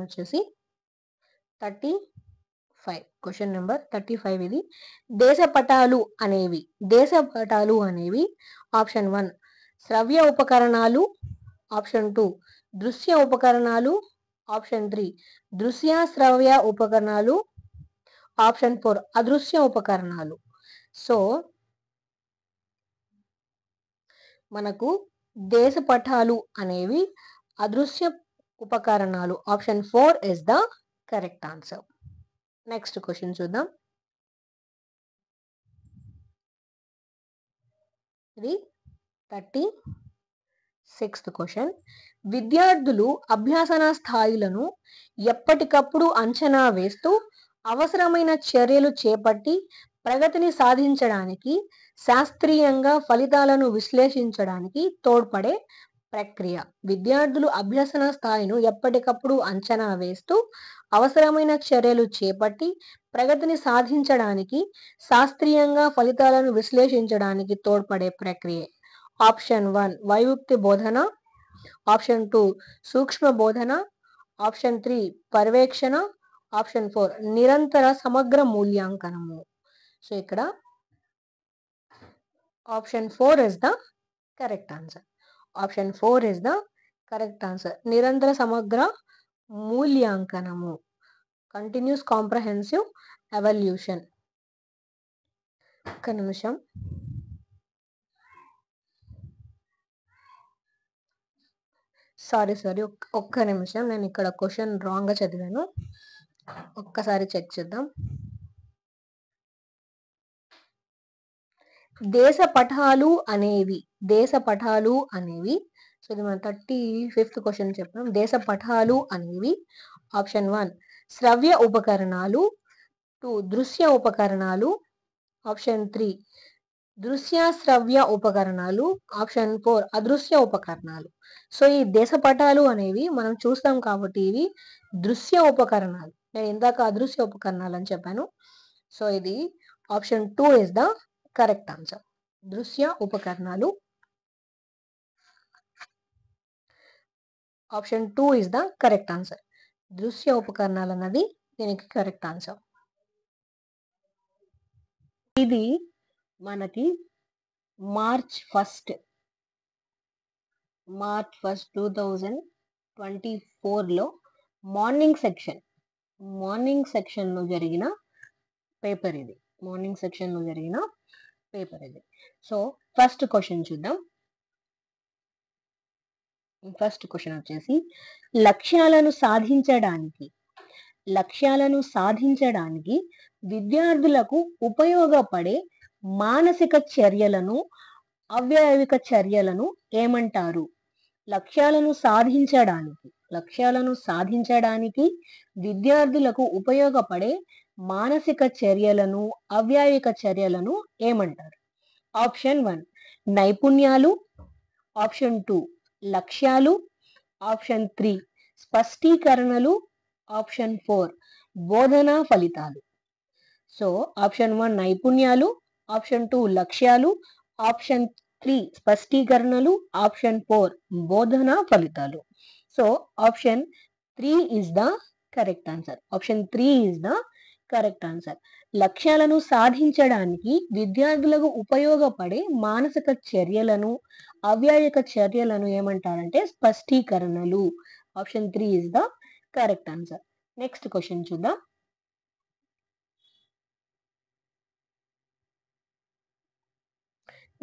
వచ్చేసి 35. క్వశ్చన్ నెంబర్ 35 ఇది. దేశపటాలు అనేవి ఆప్షన్ 1 శ్రవ్య ఉపకరణాలు, ఆప్షన్ 2 దృశ్య ఉపకరణాలు, ఆప్షన్ 3 దృశ్య శ్రవ్య ఉపకరణాలు, ఆప్షన్ 4 అదృశ్య ఉపకరణాలు. సో మనకు దేశపటాలు అనేవి అదృశ్య ఉపకరణాలు. Option 4 is the correct answer. Next question చూద్దాం. ఇది 36th క్వశ్చన్. విద్యార్థులు అభ్యాసన స్థాయిలను ఎప్పటికప్పుడు అంచనా వేస్తూ అవసరమైన చర్యలు చేపట్టి ప్రగతిని సాధించడానికి శాస్త్రీయంగా ఫలితాలను విశ్లేషించడానికి తోడ్పడే ప్రక్రియ. విద్యార్థులు అభ్యసన స్థాయిను ఎప్పటికప్పుడు అంచనా వేస్తూ అవసరమైన చర్యలు చేపట్టి ప్రగతిని సాధించడానికి శాస్త్రీయంగా ఫలితాలను విశ్లేషించడానికి తోడ్పడే ప్రక్రియ. ఆప్షన్ 1 వైయుక్తి బోధన, ఆప్షన్ 2 సూక్ష్మ బోధన, ఆప్షన్ 3 పర్యవేక్షణ, ఆప్షన్ 4 నిరంతర సమగ్ర మూల్యాంకనము. సో ఇక్కడ option 4 is the correct answer. Option 4 is the correct answer. నిరంతర సమగ్ర మూల్యాంకనము, కంటిన్యూస్ కాంప్రహెన్సివ్ ఎవల్యూషన్. ఒక్క నిమిషం. సారీ ఒక్క నిమిషం, నేను ఇక్కడ క్వశ్చన్ రాంగ్ గా చదివాను. ఒక్కసారి చెక్ చేద్దాం. దేశ పటాలు అనేవి సో ఇది మన 35th క్వశ్చన్ చెప్పాం. దేశ పటాలు అనేవి ఆప్షన్ 1 శ్రవ్య ఉపకరణాలు, 2 దృశ్య ఉపకరణాలు, ఆప్షన్ 3 దృశ్య శ్రవ్య ఉపకరణాలు, ఆప్షన్ 4 అదృశ్య ఉపకరణాలు. సో ఈ దేశ పటాలు అనేవి మనం చూస్తాం కాబట్టి ఇవి దృశ్య ఉపకరణాలు. నేను ఇందాక అదృశ్య ఉపకరణాలు అని చెప్పాను. సో ఇది option 2 is the correct answer. దృశ్య ఉపకరణాలు, option 2 is the correct answer. దృశ్య ఉపకరణాలు అన్నది దీనికి కరెక్ట్ ఆన్సర్. ఇది మనకి మార్చ్ 1 2024లో మార్నింగ్ సెక్షన్ లో జరిగిన పేపర్ ఇది. సో ఫస్ట్ క్వశ్చన్ చూద్దాం. ఫస్ట్ క్వశ్చన్ వచ్చేసి లక్ష్యాలను సాధించడానికి విద్యార్థులకు ఉపయోగపడే మానసిక చర్యలను, అవ్యయిక చర్యలను ఏమంటారు? లక్ష్యాలను సాధించడానికి విద్యార్థులకు ఉపయోగపడే మానసిక చర్యలను, అవ్యయిక చర్యలను ఏమంటారు? ఆప్షన్ 1 నైపుణ్యాలు, ఆప్షన్ 2 లక్ష్యాలు, ఆప్షన్ 3 స్పష్టీకరణలు, ఆప్షన్ 4 బోధనా ఫలితాలు. సో ఆప్షన్ 1 నైపుణ్యాలు, ఆప్షన్ 2 లక్ష్యాలు, ఆప్షన్ 3 స్పష్టీకరణలు, ఆప్షన్ 4 బోధనా ఫలితాలు. So option 3 is the correct answer. Option 3 is the correct answer. లక్ష్యాలను సాధించడానికి విద్యార్థులకు ఉపయోగపడే మానసిక చర్యలను, అవ్యయిక చర్యలను ఏమంటారంటే స్పష్టీకరణలు. Option 3 is the correct answer. Next question చూద్దాం.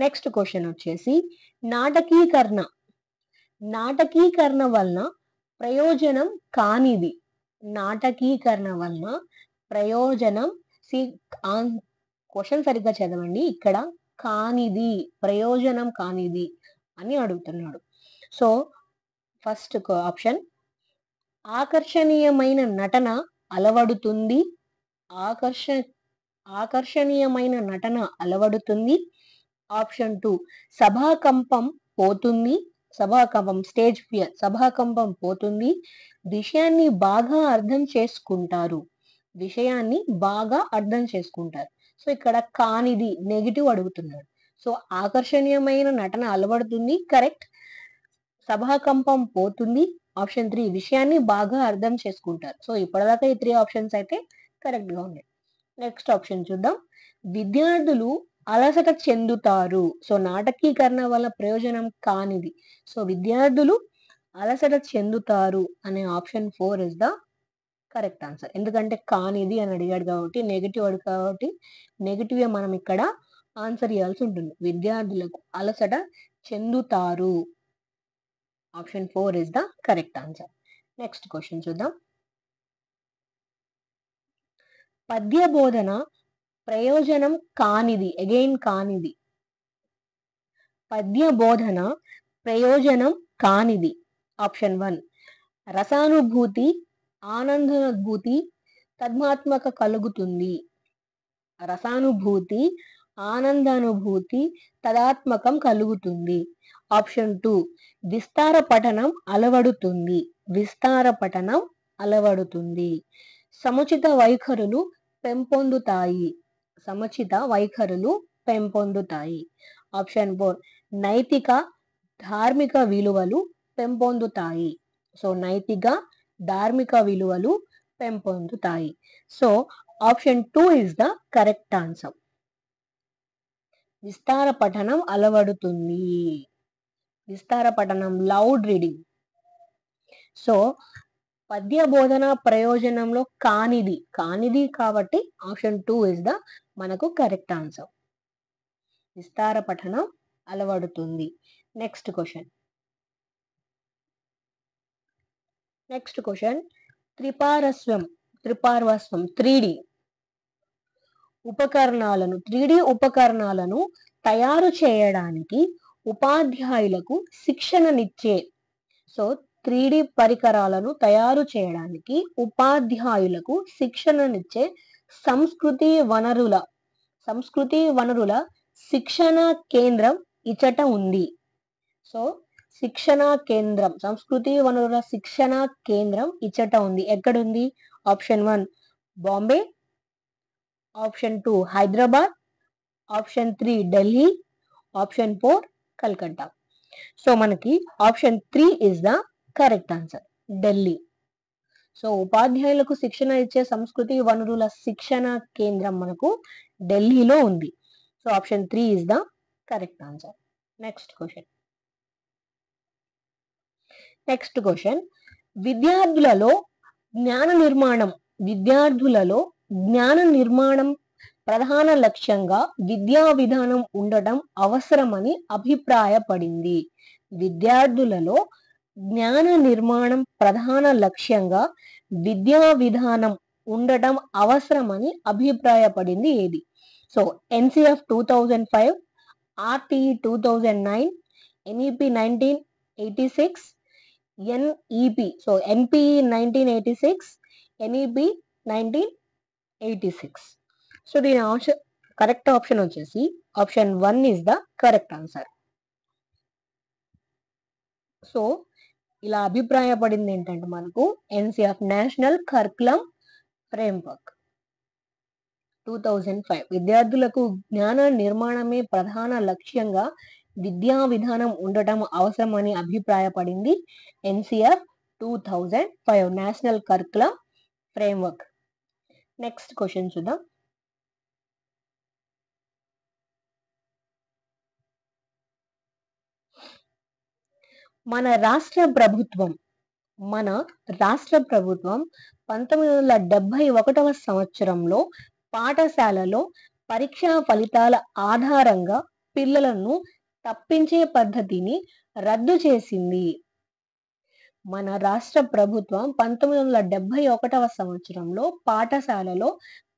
నెక్స్ట్ క్వశ్చన్ వచ్చేసి నాటకీకరణ వలన ప్రయోజనం కానిది. క్వశ్చన్ సరిగ్గా చదవండి. ఇక్కడ ప్రయోజనం కానిది అని అడుగుతున్నాడు. సో ఫస్ట్ ఆప్షన్ ఆకర్షణీయమైన నటన అలవడుతుంది. ఆప్షన్ 2 సభాకంపం స్టేజ్ ఫియర్, సభాకంపం పోతుంది. విషయాన్ని బాగా అర్థం చేసుకుంటారు. సో ఇక్కడ కానిది నెగిటివ్ అడుగుతున్నాడు. సో ఆకర్షణీయమైన నటన అలవడుతుంది కరెక్ట్. సభాకంపం పోతుంది ఆప్షన్ 3. విషయాన్ని బాగా అర్థం చేసుకుంటారు. సో ఇప్పటిదాకా ఈ 3 ఆప్షన్స్ అయితే కరెక్ట్ గా ఉన్నాయి. నెక్స్ట్ ఆప్షన్ చూద్దాం. విద్యార్థులు అలసట చెందుతారు. సో నాటకీకరణ వల్ల ప్రయోజనం కానిది. సో విద్యార్థులు అలసట చెందుతారు అనే option 4 is the correct answer. ఎందుకంటే కానిది అని అడిగాడు కాబట్టి, నెగిటివ్ అడిగాడు కాబట్టి నెగిటివ్ మనం ఇక్కడ ఆన్సర్ ఇవ్వాల్సి ఉంటుంది. విద్యార్థులకు అలసట చెందుతారు. Option 4 is the correct answer. Next question చూద్దాం. పద్య బోధన ప్రయోజనం కానిది. పద్య బోధన ప్రయోజనం కానిది. ఆప్షన్ 1 రసానుభూతి, ఆనందానుభూతి తద్మాత్మక కలుగుతుంది. రసానుభూతి, ఆనందానుభూతి తదాత్మకం కలుగుతుంది. ఆప్షన్ 2 విస్తార పఠనం అలవడుతుంది. విస్తార పఠనం అలవడుతుంది. సముచిత వైఖరులు పెంపొందుతాయి. సముచిత వైఖరులు పెంపొందుతాయి. ఆప్షన్ 4 నైతిక ధార్మిక విలువలు పెంపొందుతాయి. సో నైతిక ధార్మిక విలువలు పెంపొందుతాయి. So option 2 is the correct answer. విస్తార పఠనం అలవడుతుంది. విస్తార పఠనం లౌడ్ రీడింగ్. సో పద్య బోధన ప్రయోజనంలో కానిది కాబట్టి ఆప్షన్ 2 ఇస్ ద మనకు కరెక్ట్ ఆన్సర్. విస్తార పఠనం అలవడుతుంది. నెక్స్ట్ క్వశ్చన్ త్రిపార్శ్వం 3D ఉపకరణాలను తయారు చేయడానికి ఉపాధ్యాయులకు శిక్షణనిచ్చే 3D పరికరాలను తయారు చేయడానికి ఉపాధ్యాయులకు శిక్షణనిచ్చే సంస్కృతి వనరుల శిక్షణ కేంద్రం ఇచట ఉంది. సో శిక్షణ కేంద్రం, సంస్కృతి వనరుల శిక్షణ కేంద్రం ఇచట ఉంది. ఎక్కడుంది? Option 1 Bombay, option 2 Hyderabad, option 3 Delhi, option 4 Calcutta. So మనకి option 3 is the correct answer, Delhi. So ఉపాధ్యాయులకు శిక్షణ ఇచ్చే సంస్కృతి వనరుల శిక్షణ కేంద్రం మనకు ఢిల్లీలో ఉంది. So option 3 is the correct answer. Next question విద్యార్థులలో జ్ఞాన నిర్మాణం ప్రధాన లక్ష్యంగా విద్యా విధానం ఉండటం అవసరమని అభిప్రాయపడింది. విద్యార్థులలో జ్ఞాన నిర్మాణం ప్రధాన లక్ష్యంగా విద్యా విధానం ఉండటం అవసరమని అభిప్రాయపడింది ఏది? So NCF 2005, RTE 2009, NEP 1986, NEP so NPE 1986, NEP 1986. So దీని కరెక్ట్ ఆప్షన్ వచ్చేసి option 1 is the correct answer. So ఇలా అభిప్రాయపడింది ఏంటంటే మనకు ఎన్సిఎఫ్ నేషనల్ కరికులం ఫ్రేమ్వర్క్ 2005 విద్యార్థులకు జ్ఞాన నిర్మాణమే ప్రధాన లక్ష్యంగా విద్యా విధానం ఉండటం అవసరమని అభిప్రాయపడింది NCF 2005 national curriculum framework. Next question చూద్దాం. మన రాష్ట్ర ప్రభుత్వం 1971వ సంవత్సరంలో పాఠశాలలో పరీక్షా ఫలితాల ఆధారంగా పిల్లలను తప్పించే పద్ధతిని రద్దు చేసింది. మన రాష్ట్ర ప్రభుత్వం 1971వ సంవత్సరంలో పాఠశాలలో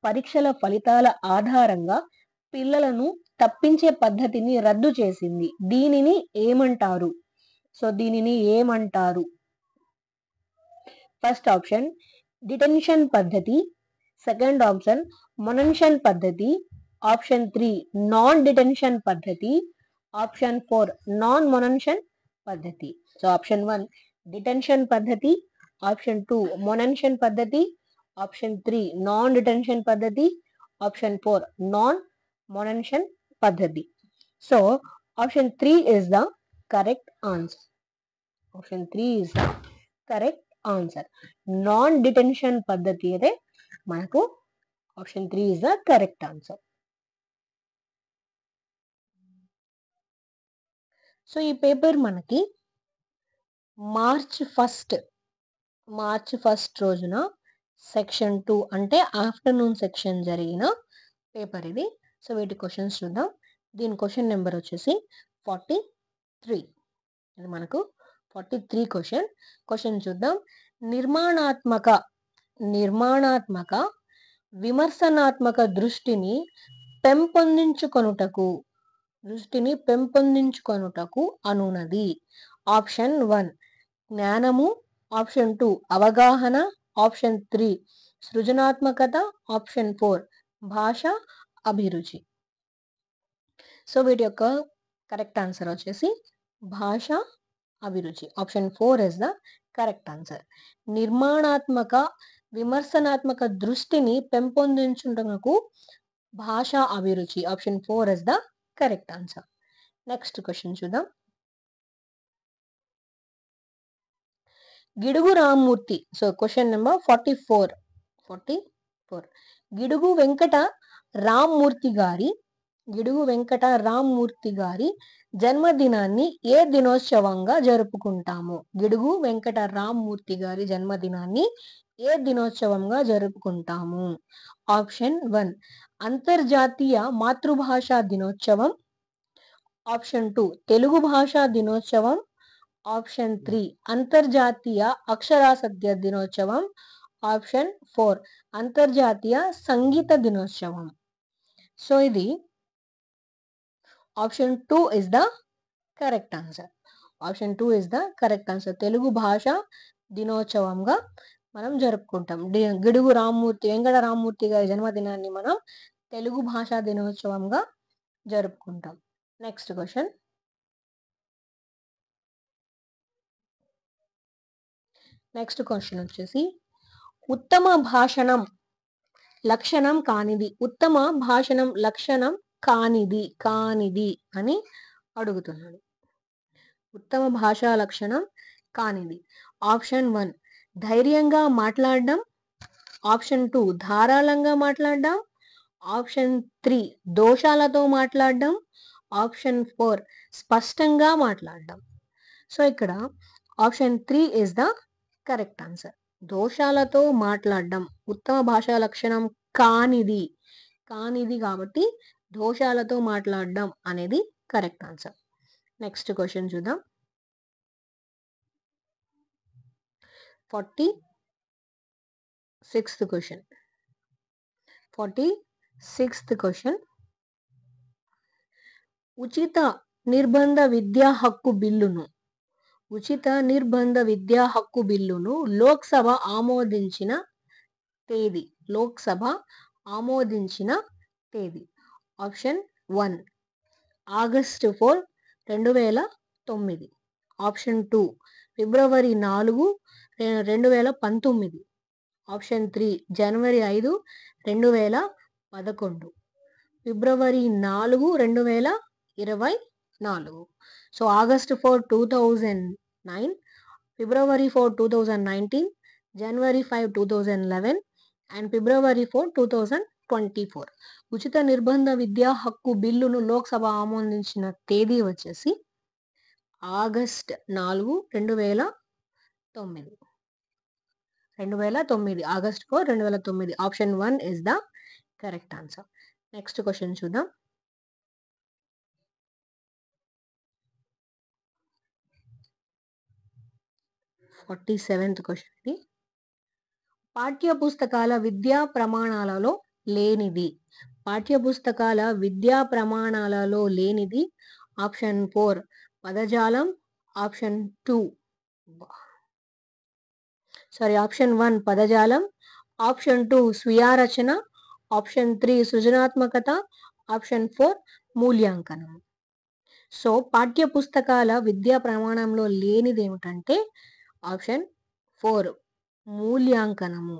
పరీక్షల ఫలితాల ఆధారంగా పిల్లలను తప్పించే పద్ధతిని రద్దు చేసింది. దీనిని ఏమంటారు? సో దీనిని ఏమంటారు? ఫస్ట్ ఆప్షన్ డిటెన్షన్ పద్ధతి, సెకండ్ ఆప్షన్ మొనన్షన్ పద్ధతి, ఆప్షన్ 3 నాన్ డిటెన్షన్ పద్ధతి, ఆప్షన్ 4 నాన్ మొనన్షన్ పద్ధతి. సో ఆప్షన్ 1 డిటెన్షన్ పద్ధతి, ఆప్షన్ 2 మొనన్షన్ పద్ధతి, ఆప్షన్ 3 నాన్ డిటెన్షన్ పద్ధతి, ఆప్షన్ 4 నాన్ మొనన్షన్ పద్ధతి. So option 3 is the correct answer. Option 3 is the correct answer. Non detention పద్ధతి అదే మనకు option 3 is the correct answer. So ఈ పేపర్ మనకి మార్చ్ ఫస్ట్ రోజున సెక్షన్ 2 అంటే ఆఫ్టర్నూన్ సెక్షన్ జరిగిన పేపర్ ఇది. సో వీటి క్వశ్చన్స్ చూద్దాం. దీని క్వశ్చన్ నెంబర్ వచ్చేసి 43. ఇది మనకు 43 క్వశ్చన్ చూద్దాం. నిర్మాణాత్మక విమర్శనాత్మక దృష్టిని పెంపొందించుకొనుటకు దృష్టిని పెంపొందించుకొనుటకు అనునది. ఆప్షన్ 1 జ్ఞానము, ఆప్షన్ 2 అవగాహన, ఆప్షన్ 3 సృజనాత్మకత, ఆప్షన్ 4 భాష అభిరుచి. సో వీటి యొక్క కరెక్ట్ ఆన్సర్ వచ్చేసి భాష అభిరుచి. Option 4 is the correct answer. నిర్మాణాత్మక విమర్శనాత్మక దృష్టిని పెంపొందించుటకు భాష అభిరుచి. Option 4 is the correct answer. Next question చూద్దాం. Gidugu Rammurthy. So question number 44. Gidugu Venkata Rammurthy గారి జన్మదినాన్ని ఏ దినోత్సవంగా జరుపుకుంటాము? గిడుగు వెంకట రామ్మూర్తి గారి జన్మదినాన్ని ఏ దినోత్సవంగా జరుపుకుంటాము? ఆప్షన్ 1 అంతర్జాతీయ మాతృభాషా దినోత్సవం, ఆప్షన్ 2 తెలుగు భాషా దినోత్సవం, ఆప్షన్ 3 అంతర్జాతీయ అక్షరాస్యత దినోత్సవం, ఆప్షన్ 4 అంతర్జాతీయ సంగీత దినోత్సవం. సో ఇది option 2 is the correct answer. Option 2 is the correct answer. Telugu భాష దినోత్సవంగా మనం జరుపుకుంటాం. గిడుగు వెంకట రామ్మూర్తి గారి జన్మదినాన్ని మనం తెలుగు భాషా దినోత్సవంగా జరుపుకుంటాం. Next question. నెక్స్ట్ క్వశ్చన్ వచ్చేసి ఉత్తమ భాషణం లక్షణం కానిది. ఉత్తమ భాషణం లక్షణం కానిది అని అడుగుతున్నాడు. ఉత్తమ భాషా లక్షణం కానిది. ఆప్షన్ 1 ధైర్యంగా మాట్లాడడం, ఆప్షన్ 2 ధారాళంగా మాట్లాడడం, ఆప్షన్ 3 దోషాలతో మాట్లాడడం, ఆప్షన్ 4 స్పష్టంగా మాట్లాడడం. సో ఇక్కడ option 3 is the correct answer. దోషాలతో మాట్లాడడం ఉత్తమ భాషా లక్షణం కానిది కాబట్టి దోషాలతో మాట్లాడడం అనేది కరెక్ట్ ఆన్సర్. నెక్స్ట్ క్వశ్చన్ చూద్దాం. 46th question. ఉచిత నిర్బంధ విద్యా హక్కు బిల్లును లోక్సభ ఆమోదించిన తేదీ. Option 1 August 4, 2009, option 2 February 4, 2019, option 3 January 5, 2011, February 4, 2024. So August 4, 2009, February 4, 2019, January 5, 2011 and February 4, 2024. ఉచిత నిర్బంధ విద్యా హక్కు బిల్లును లోక్సభ ఆమోదించిన తేదీ వచ్చేసి August 4, 2009. August 4, 2009. Option 1 is the correct answer. Next question చూద్దాం. సెవెంత్ క్వశ్చన్ ఇది. పాఠ్య పుస్తకాల విద్యా ప్రమాణాలలో లేనిది. ఆప్షన్ 4 పదజాలం, ఆప్షన్ 1 పదజాలం, ఆప్షన్ 2 స్వీయారచన, ఆప్షన్ 3 సృజనాత్మకత, ఆప్షన్ 4 మూల్యాంకనం. సో పాఠ్య పుస్తకాల విద్యా ప్రమాణంలో లేనిది ఏమిటంటే ఆప్షన్ 4 మూల్యాంకనము.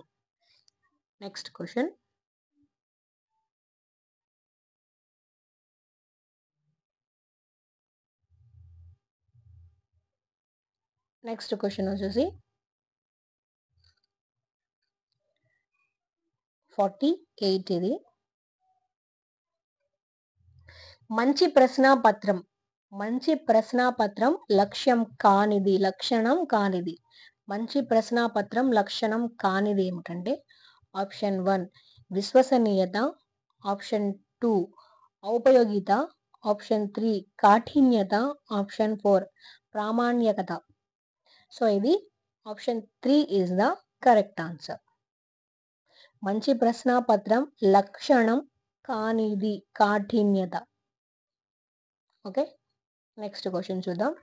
Next question. వచ్చేసి 48 ఇది. మంచి ప్రశ్నాపత్రం లక్షణం కానిది. మంచి ప్రశ్నాపత్రం లక్షణం కానిది ఏమిటంటే ఆప్షన్ 1 విశ్వసనీయత, ఆప్షన్ 2 ఔపయోగిత, ఆప్షన్ 3 కాఠిన్యత, ఆప్షన్ 4 ప్రామాణికత. సో ఇది option 3 is the correct answer. మంచి ప్రశ్నాపత్రం లక్షణం కానిది కాఠిన్యత. ఓకే, నెక్స్ట్ క్వశ్చన్ చూద్దాం.